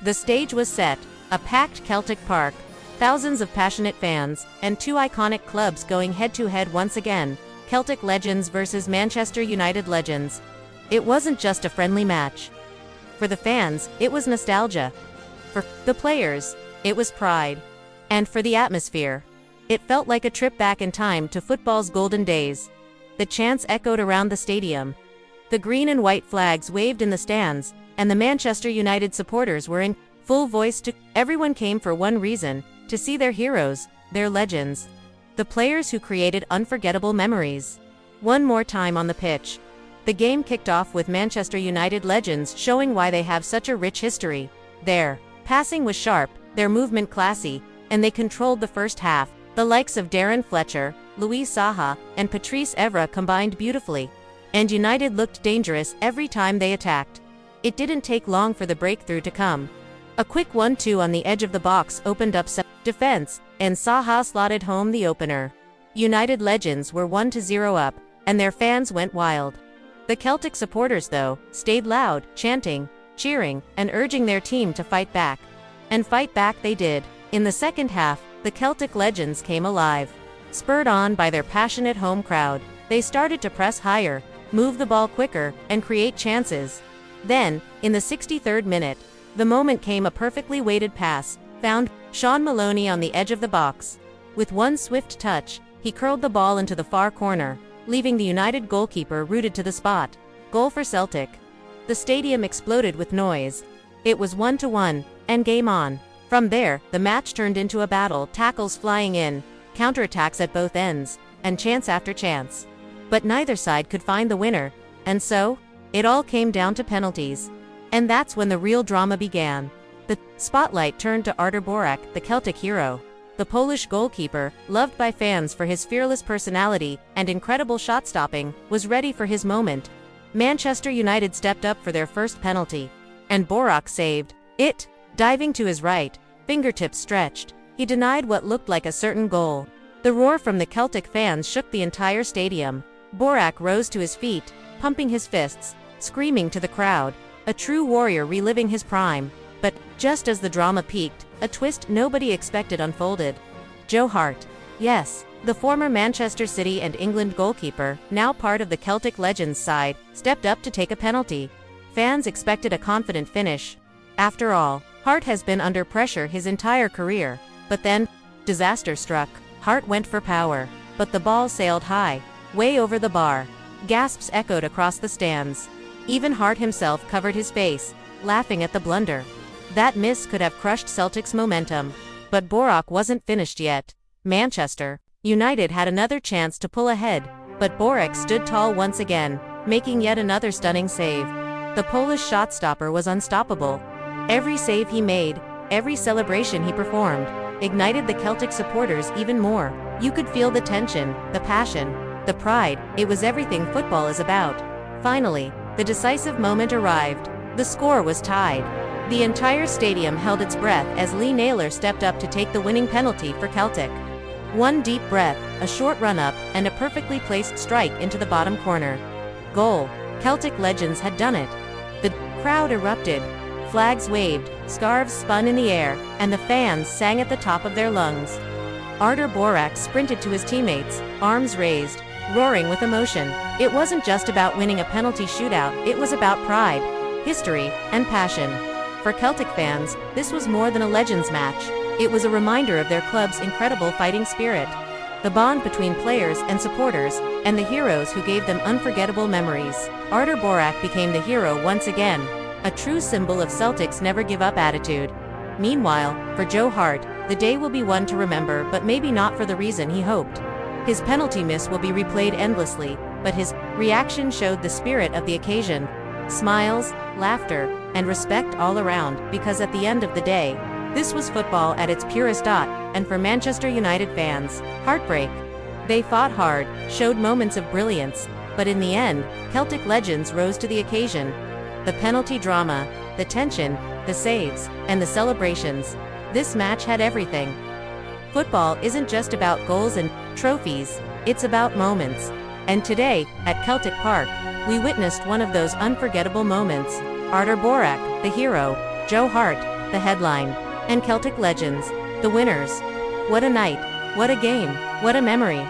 The stage was set, a packed Celtic park, thousands of passionate fans, and two iconic clubs going head-to-head once again, Celtic Legends versus Manchester United Legends. It wasn't just a friendly match. For the fans, it was nostalgia. For the players, it was pride. And for the atmosphere, it felt like a trip back in time to football's golden days. The chants echoed around the stadium. The green and white flags waved in the stands, and the Manchester United supporters were in full voice. Everyone came for one reason, to see their heroes, their legends. The players who created unforgettable memories. One more time on the pitch. The game kicked off with Manchester United legends showing why they have such a rich history. Their passing was sharp, their movement classy, and they controlled the first half. The likes of Darren Fletcher, Louis Saha, and Patrice Evra combined beautifully. And United looked dangerous every time they attacked. It didn't take long for the breakthrough to come. A quick 1-2 on the edge of the box opened up defense, and Saha slotted home the opener. United legends were 1-0 up, and their fans went wild. The Celtic supporters, though, stayed loud, chanting, cheering, and urging their team to fight back. And fight back they did. In the second half, the Celtic legends came alive. Spurred on by their passionate home crowd, they started to press higher, move the ball quicker, and create chances. Then, in the 63rd minute, the moment came. A perfectly weighted pass found Sean Maloney on the edge of the box. With one swift touch, he curled the ball into the far corner, leaving the United goalkeeper rooted to the spot. Goal for Celtic. The stadium exploded with noise. It was 1-1, and game on. From there, the match turned into a battle, tackles flying in, counterattacks at both ends, and chance after chance. But neither side could find the winner, and so, it all came down to penalties. And that's when the real drama began. The spotlight turned to Artur Boruc, the Celtic hero. The Polish goalkeeper, loved by fans for his fearless personality and incredible shot-stopping, was ready for his moment. Manchester United stepped up for their first penalty. And Boruc saved it. Diving to his right, fingertips stretched, he denied what looked like a certain goal. The roar from the Celtic fans shook the entire stadium. Boruc rose to his feet, pumping his fists, screaming to the crowd, a true warrior reliving his prime. But, just as the drama peaked, a twist nobody expected unfolded. Joe Hart, yes, the former Manchester City and England goalkeeper, now part of the Celtic Legends side, stepped up to take a penalty. Fans expected a confident finish. After all, Hart has been under pressure his entire career. But then, disaster struck. Hart went for power, but the ball sailed high, way over the bar. Gasps echoed across the stands. Even Hart himself covered his face, laughing at the blunder. That miss could have crushed Celtic's momentum. But Boruc wasn't finished yet. Manchester United had another chance to pull ahead, but Boruc stood tall once again, making yet another stunning save. The Polish shot-stopper was unstoppable. Every save he made, every celebration he performed, ignited the Celtic supporters even more. You could feel the tension, the passion, the pride. It was everything football is about. Finally, the decisive moment arrived. The score was tied. The entire stadium held its breath as Naylor stepped up to take the winning penalty for Celtic. One deep breath, a short run-up, and a perfectly placed strike into the bottom corner. Goal. Celtic Legends had done it. The crowd erupted. Flags waved, scarves spun in the air, and the fans sang at the top of their lungs. Artur Boruc sprinted to his teammates, arms raised, roaring with emotion. It wasn't just about winning a penalty shootout, it was about pride, history, and passion. For Celtic fans, this was more than a Legends match. It was a reminder of their club's incredible fighting spirit. The bond between players and supporters, and the heroes who gave them unforgettable memories. Artur Boruc became the hero once again, a true symbol of Celtic's never-give-up attitude. Meanwhile, for Joe Hart, the day will be one to remember, but maybe not for the reason he hoped. His penalty miss will be replayed endlessly, but his reaction showed the spirit of the occasion. Smiles, laughter, and respect all around, because at the end of the day, this was football at its purest dot, and for Manchester United fans, heartbreak. They fought hard, showed moments of brilliance, but in the end, Celtic Legends rose to the occasion. The penalty drama, the tension, the saves, and the celebrations. This match had everything. Football isn't just about goals and trophies, it's about moments. And today, at Celtic Park, we witnessed one of those unforgettable moments. Artur Boruc, the hero, Joe Hart, the headline. And Celtic Legends, the winners. What a night, what a game, what a memory.